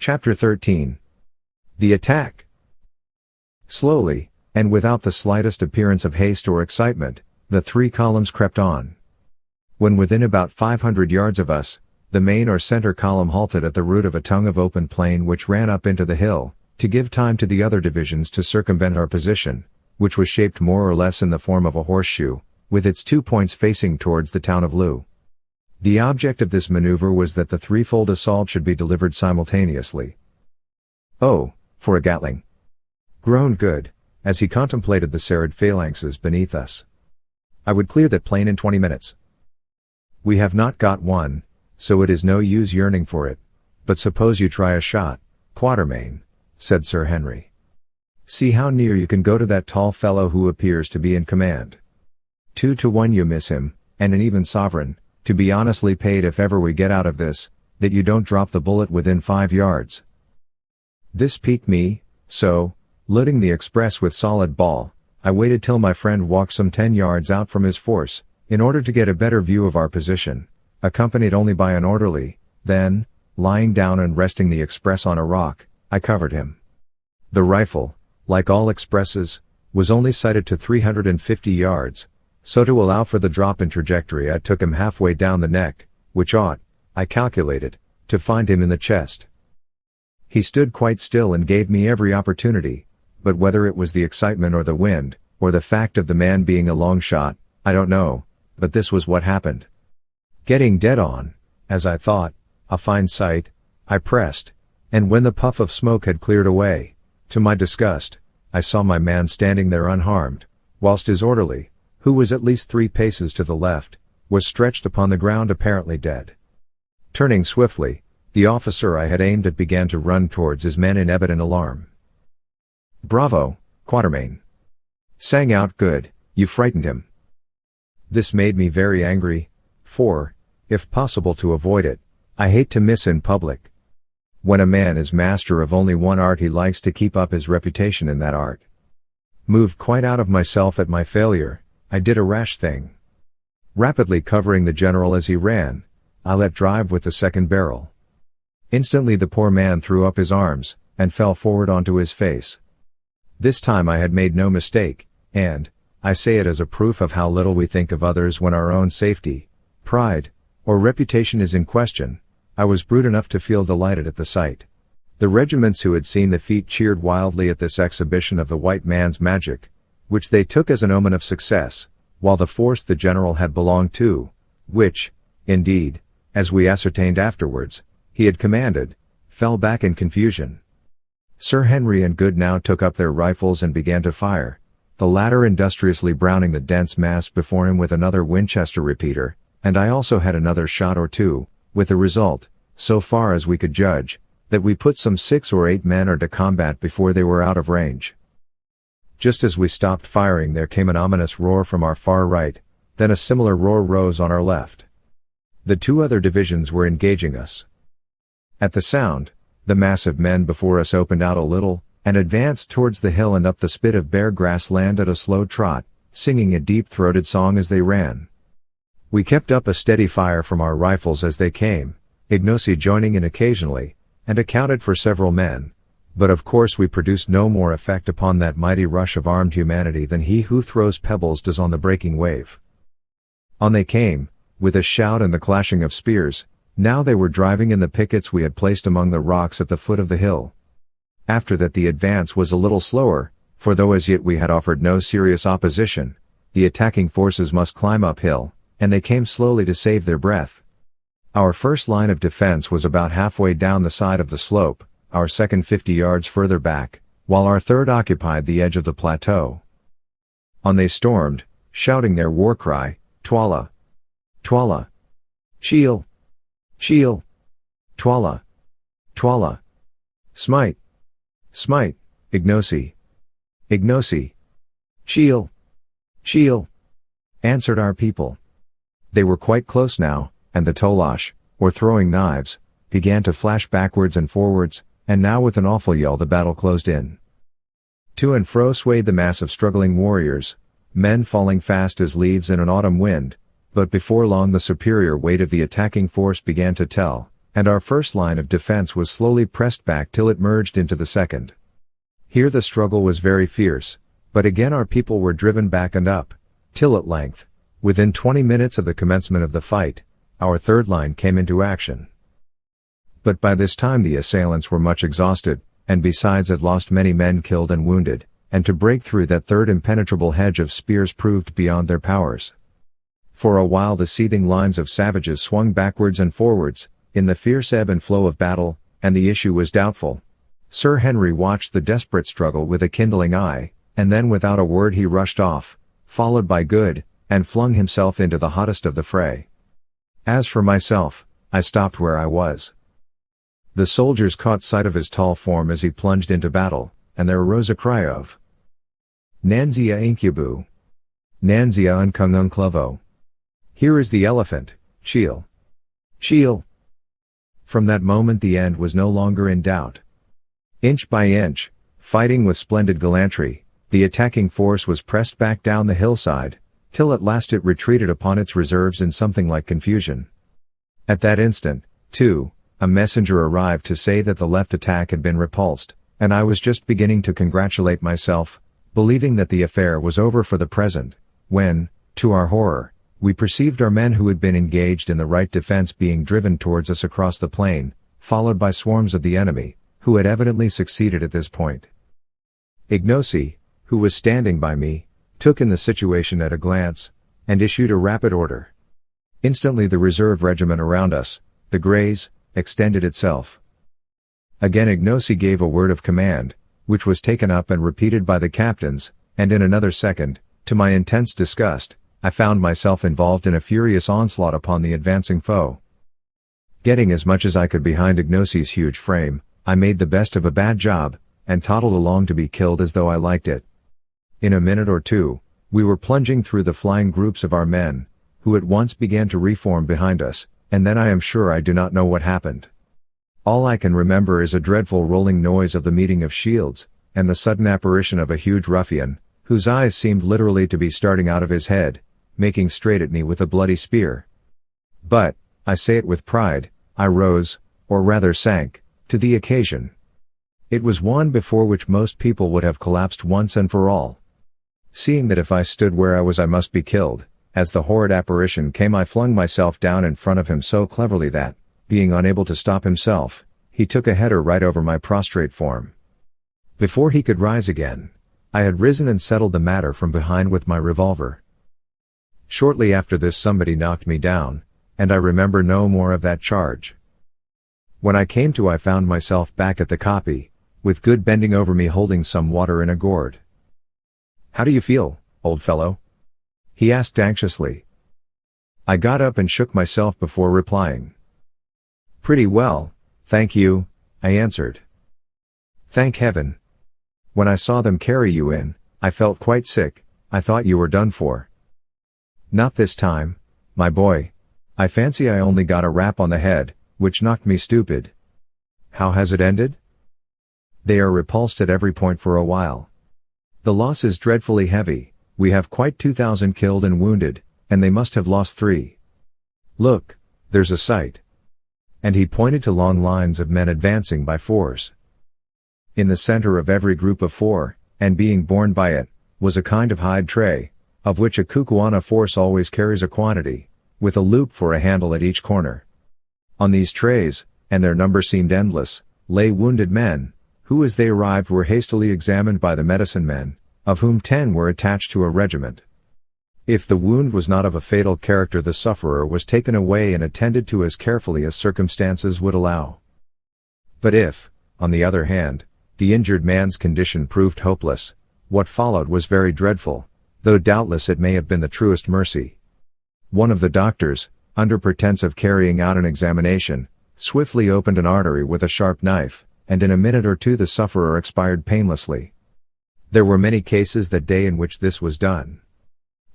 Chapter 13. The Attack. Slowly, and without the slightest appearance of haste or excitement, the three columns crept on. When within about 500 yards of us, the main or center column halted at the root of a tongue of open plain which ran up into the hill, to give time to the other divisions to circumvent our position, which was shaped more or less in the form of a horseshoe, with its 2 points facing towards the town of Loo. The object of this maneuver was that the threefold assault should be delivered simultaneously. "Oh, for a Gatling!" groaned Good, as he contemplated the serried phalanxes beneath us. "I would clear that plain in 20 minutes. We have not got one, so it is no use yearning for it, but suppose you try a shot, Quatermain," said Sir Henry. "See how near you can go to that tall fellow who appears to be in command. 2 to 1 you miss him, and an even sovereign, to be honestly paid if ever we get out of this, that you don't drop the bullet within 5 yards. This piqued me, so, loading the express with solid ball, I waited till my friend walked some 10 yards out from his force, in order to get a better view of our position, accompanied only by an orderly. Then, lying down and resting the express on a rock, I covered him. The rifle, like all expresses, was only sighted to 350 yards, so to allow for the drop in trajectory I took him halfway down the neck, which ought, I calculated, to find him in the chest. He stood quite still and gave me every opportunity, but whether it was the excitement or the wind, or the fact of the man being a long shot, I don't know, but this was what happened. Getting dead on, as I thought, a fine sight, I pressed, and when the puff of smoke had cleared away, to my disgust, I saw my man standing there unharmed, whilst his orderly, who was at least 3 paces to the left, was stretched upon the ground apparently dead. Turning swiftly, the officer I had aimed at began to run towards his men in evident alarm. "Bravo, Quatermain!" sang out Good, "you frightened him." This made me very angry, for, if possible to avoid it, I hate to miss in public. When a man is master of only one art he likes to keep up his reputation in that art. Moved quite out of myself at my failure, I did a rash thing. Rapidly covering the general as he ran, I let drive with the second barrel. Instantly the poor man threw up his arms, and fell forward onto his face. This time I had made no mistake, and, I say it as a proof of how little we think of others when our own safety, pride, or reputation is in question, I was brute enough to feel delighted at the sight. The regiments who had seen the feat cheered wildly at this exhibition of the white man's magic, which they took as an omen of success, while the force the general had belonged to, which, indeed, as we ascertained afterwards, he had commanded, fell back in confusion. Sir Henry and Good now took up their rifles and began to fire, the latter industriously browning the dense mass before him with another Winchester repeater, and I also had another shot or two, with the result, so far as we could judge, that we put some 6 or 8 men hors de combat before they were out of range. Just as we stopped firing there came an ominous roar from our far right, then a similar roar rose on our left. The 2 other divisions were engaging us. At the sound, the mass of men before us opened out a little, and advanced towards the hill and up the spit of bare grass land at a slow trot, singing a deep-throated song as they ran. We kept up a steady fire from our rifles as they came, Ignacy joining in occasionally, and accounted for several men, but of course we produced no more effect upon that mighty rush of armed humanity than he who throws pebbles does on the breaking wave. On they came, with a shout and the clashing of spears. Now they were driving in the pickets we had placed among the rocks at the foot of the hill. After that the advance was a little slower, for though as yet we had offered no serious opposition, the attacking forces must climb uphill, and they came slowly to save their breath. Our first line of defense was about halfway down the side of the slope, our second 50 yards further back, while our third occupied the edge of the plateau. On they stormed, shouting their war cry, "Twala! Twala! Shiel! Shiel! Twala! Twala! Smite! Smite! Ignacy! Ignacy! Shiel! Shiel!" answered our people. They were quite close now, and the tolash, or throwing knives, began to flash backwards and forwards, and now with an awful yell the battle closed in. To and fro swayed the mass of struggling warriors, men falling fast as leaves in an autumn wind, but before long the superior weight of the attacking force began to tell, and our first line of defense was slowly pressed back till it merged into the second. Here the struggle was very fierce, but again our people were driven back and up, till at length, within 20 minutes of the commencement of the fight, our third line came into action. But by this time the assailants were much exhausted, and besides had lost many men killed and wounded, and to break through that third impenetrable hedge of spears proved beyond their powers. For a while the seething lines of savages swung backwards and forwards, in the fierce ebb and flow of battle, and the issue was doubtful. Sir Henry watched the desperate struggle with a kindling eye, and then without a word he rushed off, followed by Good, and flung himself into the hottest of the fray. As for myself, I stopped where I was. The soldiers caught sight of his tall form as he plunged into battle, and there arose a cry of Nanzia incubu. Nanzia unkung unclovo. Here is the elephant, Cheel. Cheel. From that moment the end was no longer in doubt. Inch by inch, fighting with splendid gallantry, the attacking force was pressed back down the hillside, till at last it retreated upon its reserves in something like confusion. At that instant, too, a messenger arrived to say that the left attack had been repulsed, and I was just beginning to congratulate myself, believing that the affair was over for the present, when, to our horror, we perceived our men who had been engaged in the right defense being driven towards us across the plain, followed by swarms of the enemy, who had evidently succeeded at this point. Ignacy, who was standing by me, took in the situation at a glance, and issued a rapid order. Instantly the reserve regiment around us, the Greys, extended itself. Again Ignacy gave a word of command, which was taken up and repeated by the captains, and in another second, to my intense disgust, I found myself involved in a furious onslaught upon the advancing foe. Getting as much as I could behind Ignacy's huge frame, I made the best of a bad job, and toddled along to be killed as though I liked it. In a minute or two, we were plunging through the flying groups of our men, who at once began to reform behind us, and then I am sure I do not know what happened. All I can remember is a dreadful rolling noise of the meeting of shields, and the sudden apparition of a huge ruffian, whose eyes seemed literally to be starting out of his head, making straight at me with a bloody spear. But, I say it with pride, I rose, or rather sank, to the occasion. It was one before which most people would have collapsed once and for all. Seeing that if I stood where I was I must be killed, as the horrid apparition came I flung myself down in front of him so cleverly that, being unable to stop himself, he took a header right over my prostrate form. Before he could rise again, I had risen and settled the matter from behind with my revolver. Shortly after this somebody knocked me down, and I remember no more of that charge. When I came to I found myself back at the copy, with Good bending over me holding some water in a gourd. "How do you feel, old fellow?" he asked anxiously. I got up and shook myself before replying. "Pretty well, thank you," I answered. "Thank heaven. When I saw them carry you in, I felt quite sick. I thought you were done for." "Not this time, my boy. I fancy I only got a rap on the head, which knocked me stupid." "How has it ended?" "They are repulsed at every point for a while. The loss is dreadfully heavy. We have quite 2,000 killed and wounded, and they must have lost 3. Look, there's a sight." And he pointed to long lines of men advancing by fours. In the center of every group of 4, and being borne by it, was a kind of hide tray, of which a Kukuana force always carries a quantity, with a loop for a handle at each corner. On these trays, and their number seemed endless, lay wounded men, who as they arrived were hastily examined by the medicine men, of whom 10 were attached to a regiment. If the wound was not of a fatal character the sufferer was taken away and attended to as carefully as circumstances would allow. But if, on the other hand, the injured man's condition proved hopeless, what followed was very dreadful, though doubtless it may have been the truest mercy. One of the doctors, under pretense of carrying out an examination, swiftly opened an artery with a sharp knife, and in a minute or two the sufferer expired painlessly. There were many cases that day in which this was done.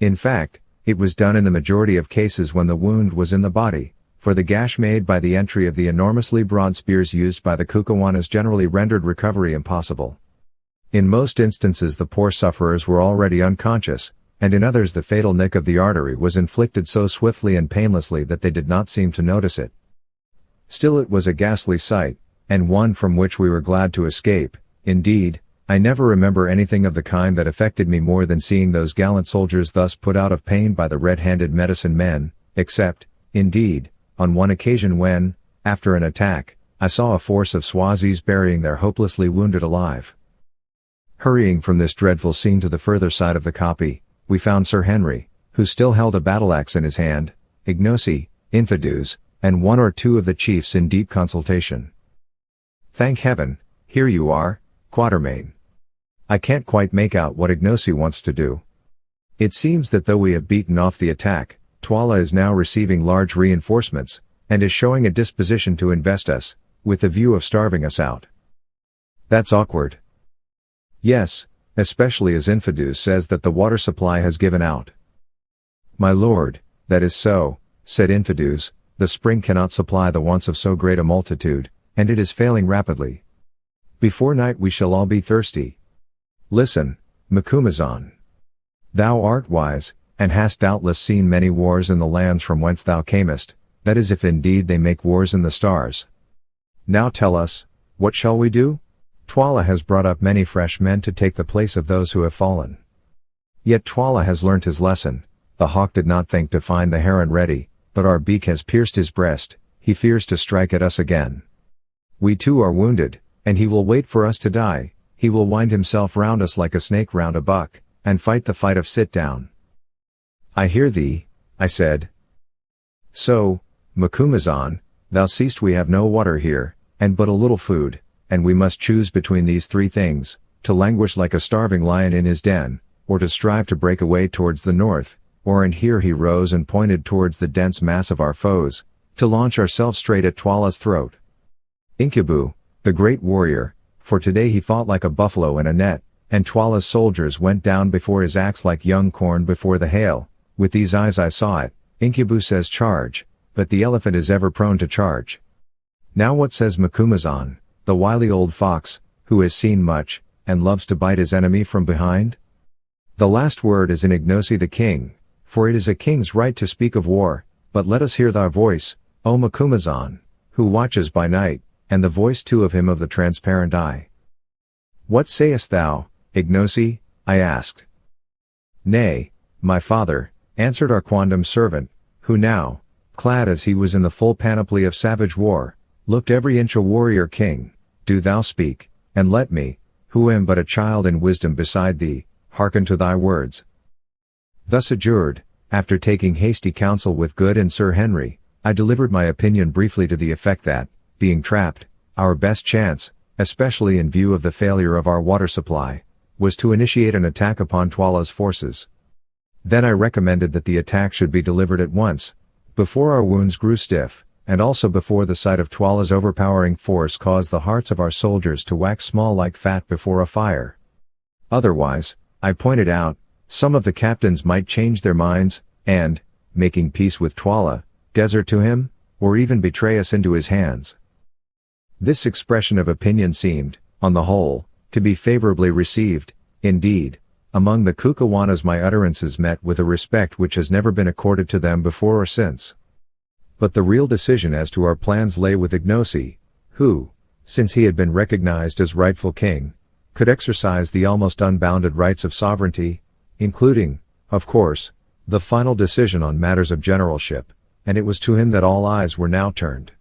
In fact, it was done in the majority of cases when the wound was in the body, for the gash made by the entry of the enormously broad spears used by the Kukuanas generally rendered recovery impossible. In most instances the poor sufferers were already unconscious, and in others the fatal nick of the artery was inflicted so swiftly and painlessly that they did not seem to notice it. Still it was a ghastly sight, and one from which we were glad to escape. Indeed, I never remember anything of the kind that affected me more than seeing those gallant soldiers thus put out of pain by the red-handed medicine men, except, indeed, on one occasion when, after an attack, I saw a force of Swazis burying their hopelessly wounded alive. Hurrying from this dreadful scene to the further side of the kopje, we found Sir Henry, who still held a battle-axe in his hand, Ignosi, Infidus, and one or two of the chiefs in deep consultation. "Thank heaven, here you are, Quatermain. I can't quite make out what Ignosi wants to do. It seems that though we have beaten off the attack, Twala is now receiving large reinforcements, and is showing a disposition to invest us, with the view of starving us out. That's awkward." "Yes, especially as Infidus says that the water supply has given out." "My lord, that is so," said Infidus, "the spring cannot supply the wants of so great a multitude, and it is failing rapidly. Before night we shall all be thirsty. Listen, Macumazahn. Thou art wise, and hast doubtless seen many wars in the lands from whence thou camest, that is if indeed they make wars in the stars. Now tell us, what shall we do? Twala has brought up many fresh men to take the place of those who have fallen. Yet Twala has learnt his lesson. The hawk did not think to find the heron ready, but our beak has pierced his breast. He fears to strike at us again. We too are wounded, and he will wait for us to die. He will wind himself round us like a snake round a buck, and fight the fight of sit down." "I hear thee," I said. "So, Macumazahn, thou seest we have no water here, and but a little food, and we must choose between these three things, to languish like a starving lion in his den, or to strive to break away towards the north, or," and here he rose and pointed towards the dense mass of our foes, "to launch ourselves straight at Twala's throat. Incubu, the great warrior, for today he fought like a buffalo in a net, and Twala's soldiers went down before his axe like young corn before the hail. With these eyes I saw it. Incubu says charge, but the elephant is ever prone to charge. Now what says Macumazahn, the wily old fox, who has seen much, and loves to bite his enemy from behind? The last word is in Ignosi the king, for it is a king's right to speak of war, but let us hear thy voice, O Macumazahn, who watches by night, and the voice too of him of the transparent eye. What sayest thou, Ignosi? I asked. Nay, my father, answered our quondam servant, who now, clad as he was in the full panoply of savage war, looked every inch a warrior king. Do thou speak, and let me, who am but a child in wisdom beside thee, hearken to thy words. Thus adjured, after taking hasty counsel with Good and Sir Henry, I delivered my opinion briefly to the effect that, being trapped, our best chance, especially in view of the failure of our water supply, was to initiate an attack upon Twala's forces. Then I recommended that the attack should be delivered at once, before our wounds grew stiff, and also before the sight of Twala's overpowering force caused the hearts of our soldiers to wax small like fat before a fire. Otherwise, I pointed out, some of the captains might change their minds, and, making peace with Twala, desert to him, or even betray us into his hands. This expression of opinion seemed, on the whole, to be favorably received. Indeed, among the Kukuanas my utterances met with a respect which has never been accorded to them before or since. But the real decision as to our plans lay with Ignosi, who, since he had been recognized as rightful king, could exercise the almost unbounded rights of sovereignty, including, of course, the final decision on matters of generalship, and it was to him that all eyes were now turned.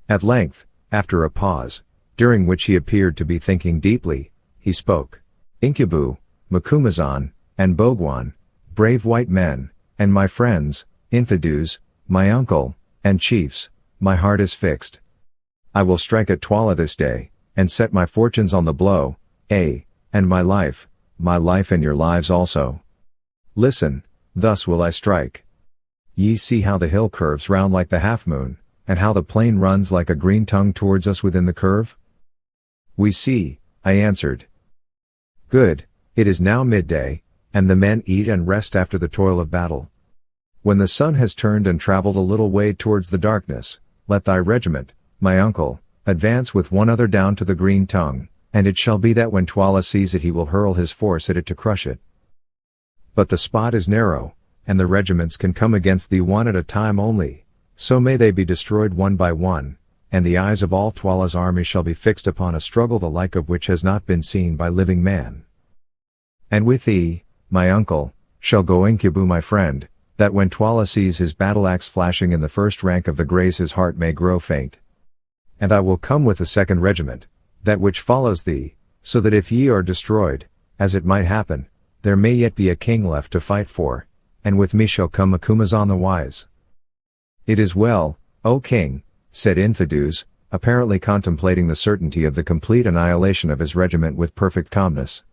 At length, after a pause, during which he appeared to be thinking deeply, he spoke. Incubu, Macumazahn, and Bogwan, brave white men, and my friends, Infidus, my uncle, and chiefs, my heart is fixed. I will strike at Twala this day, and set my fortunes on the blow, and my life and your lives also. Listen, thus will I strike. Ye see how the hill curves round like the half-moon, and how the plain runs like a green tongue towards us within the curve? We see, I answered. Good, it is now midday, and the men eat and rest after the toil of battle. When the sun has turned and traveled a little way towards the darkness, let thy regiment, my uncle, advance with one other down to the green tongue, and it shall be that when Twala sees it he will hurl his force at it to crush it. But the spot is narrow, and the regiments can come against thee one at a time only, So may they be destroyed one by one, and the eyes of all Twala's army shall be fixed upon a struggle the like of which has not been seen by living man. And with thee, my uncle, shall go Incubu my friend, that when Twala sees his battle-axe flashing in the first rank of the Greys his heart may grow faint. And I will come with the 2nd regiment, that which follows thee, so that if ye are destroyed, as it might happen, there may yet be a king left to fight for, and with me shall come Macumazahn the wise. It is well, O king, said Infidus, apparently contemplating the certainty of the complete annihilation of his regiment with perfect calmness.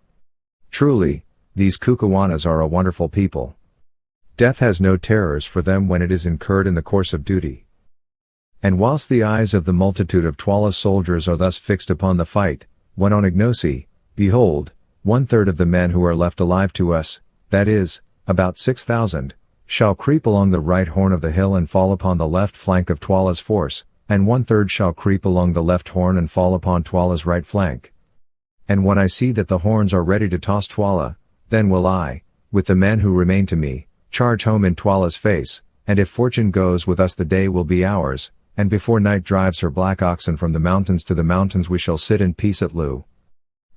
Truly, these Kukuanas are a wonderful people. Death has no terrors for them when it is incurred in the course of duty. And whilst the eyes of the multitude of Twala's soldiers are thus fixed upon the fight, went on Ignosi, behold, 1/3 of the men who are left alive to us, that is, about 6,000, shall creep along the right horn of the hill and fall upon the left flank of Twala's force, and 1/3 shall creep along the left horn and fall upon Twala's right flank. And when I see that the horns are ready to toss Twala, then will I, with the men who remain to me, charge home in Twala's face, and if fortune goes with us the day will be ours, and before night drives her black oxen from the mountains to the mountains we shall sit in peace at Loo.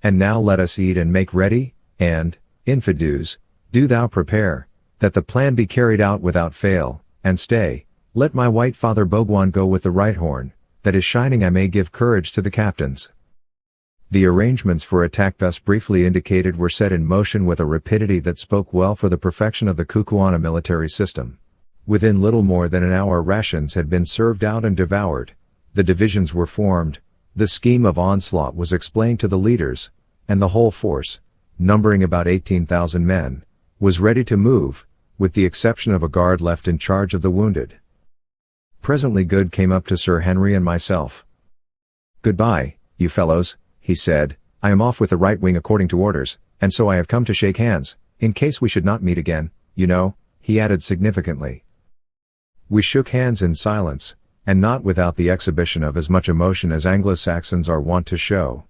And now let us eat and make ready, and, Infidus, do thou prepare, that the plan be carried out without fail, and stay, let my white father Bogwan go with the right horn, that is shining I may give courage to the captains. The arrangements for attack thus briefly indicated were set in motion with a rapidity that spoke well for the perfection of the Kukuana military system. Within little more than an hour rations had been served out and devoured, the divisions were formed, the scheme of onslaught was explained to the leaders, and the whole force, numbering about 18,000 men, was ready to move, with the exception of a guard left in charge of the wounded. Presently Good came up to Sir Henry and myself. "Goodbye, you fellows," he said, "I am off with the right wing according to orders, and so I have come to shake hands, in case we should not meet again, you know," he added significantly. We shook hands in silence, and not without the exhibition of as much emotion as Anglo-Saxons are wont to show.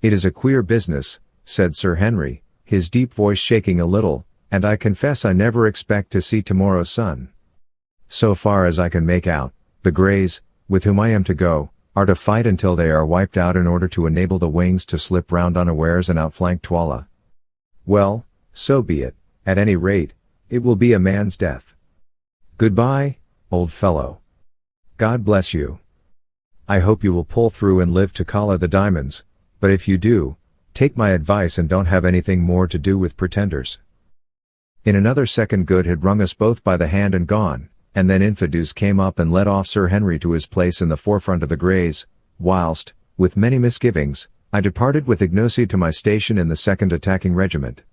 "It is a queer business," said Sir Henry, his deep voice shaking a little, "and I confess I never expect to see tomorrow's sun. So far as I can make out, the Greys, with whom I am to go, are to fight until they are wiped out in order to enable the wings to slip round unawares and outflank Twala. Well, so be it, at any rate, it will be a man's death. Goodbye, old fellow. God bless you. I hope you will pull through and live to collar the diamonds, but if you do, take my advice and don't have anything more to do with pretenders." In another second Good had wrung us both by the hand and gone, and then Infidus came up and led off Sir Henry to his place in the forefront of the Greys, whilst, with many misgivings, I departed with Ignosi to my station in the 2nd attacking regiment.